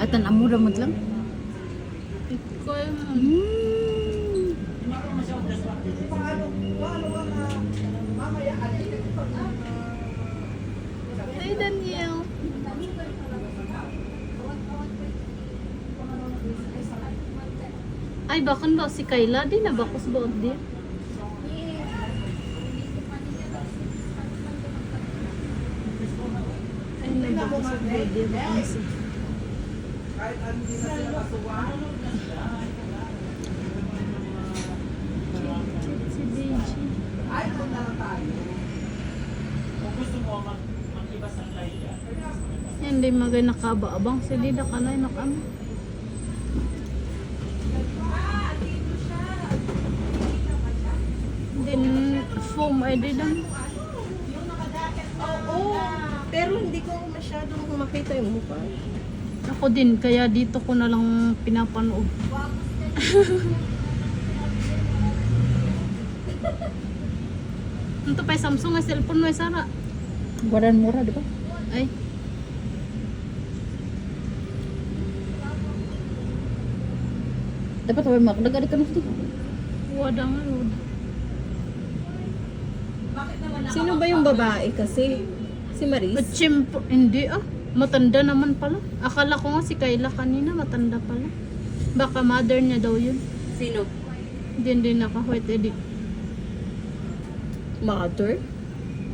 Atan amura mo lang. Ikaw Hey Daniel. Ay, bakan ba si Kayla? Di na bakos ba di? Ay, nabakos ba di? Bakos si si Deji. Hindi magay nakaba-abang si Dida kanay nakam. Din foam ay didan. Oo, pero hindi ko masyadong makita yung mukha. Ako din kaya dito ko na lang pinapanood. Ito pa yung Samsung ay cellphone mo ay Sara. Waran mura, di ba? Ay. Dapat may makadaga ka nito. Wada nga Lord. Sino ba yung babae kasi? Si Maris? At syempre, hindi matanda naman pala. Akala ko nga si Kayla kanina, matanda pala. Baka mother niya daw yun. Sino? Hindi naka-white edit. Mother?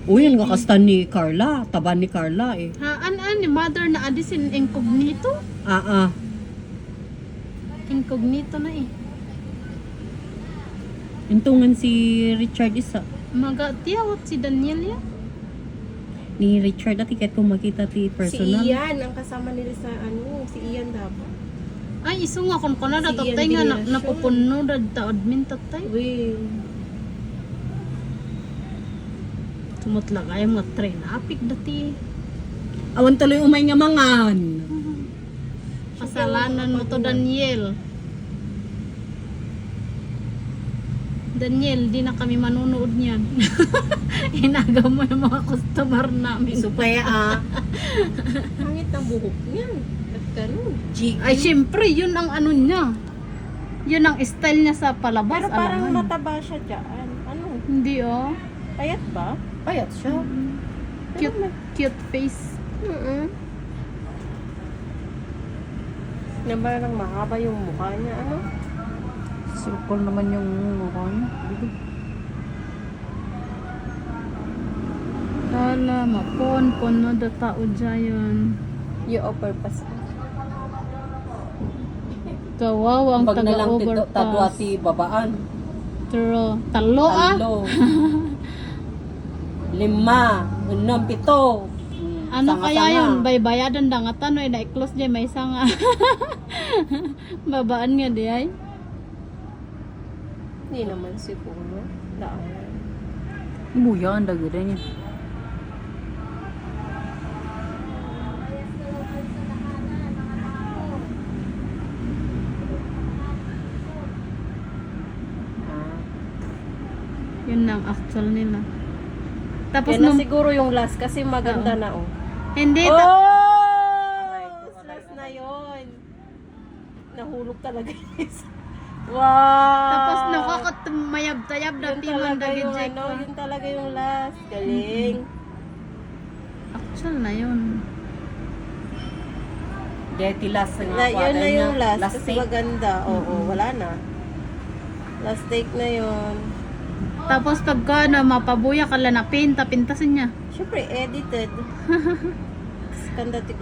Uy, yan nga kasta ni Carla. Taba ni Carla eh. Ha, ni mother na adisin incognito? Incognito na eh. Intungan si Richard isa. Magatiyawat si Daniel ya. Ni Richard at ikat kung makita ti personal. Si Ian, ang kasama nila sa si Ian dapat. Ay, iso nga kung na Si tatay Ian nga Veneracion. napupuno ta admin tatay. Uy, Tumutla kayo mga train apik dati. Awan tuloy umay nga mangan. Kasalanan mo to Daniel. Daniel, di na kami manunood niyan. Inagaw mo yung mga customer namin. Supaya pangit ang buhok niyan. At ganun. Ay, syempre, yun ang ano niya. Yun ang style niya sa palabas. Pero parang alangan. mataba siya dyan. Ano? Hindi Payat ba? payat siya. Cute face. Na parang mahaba yung mukha niya. Ano? Circle naman yung mukha niya. Kala, mapon no da tao dyan. Yung overpass. Kawawa ang Pag na lang tadwa taga-overpass. ti babaan. True. Talo Talo. 5, 6, 7. Ano kaya yun? Baybayadan da nga tanong na-close dyan may sanga. Babaan nga di ay. Hindi naman siguro. Daan. Buya, ang dagda niya. Yun ang actual nila. Tapos Yan na nung siguro yung last kasi maganda na oh. hindi Right, last na yun. Nahulog talaga yung isa. Wow! tapos nakakamayab-tayab na Yun timan talaga dagit yung Jack ano, pa. yun talaga yung last. Galing. Actual na yun. Deti last nga Yun na yung last, Last kasi take. maganda. Oo, wala na. Last take na yun. Tapos pagka mapabuya ka lang na pintasin niya. Siyempre, edited. Skanda ti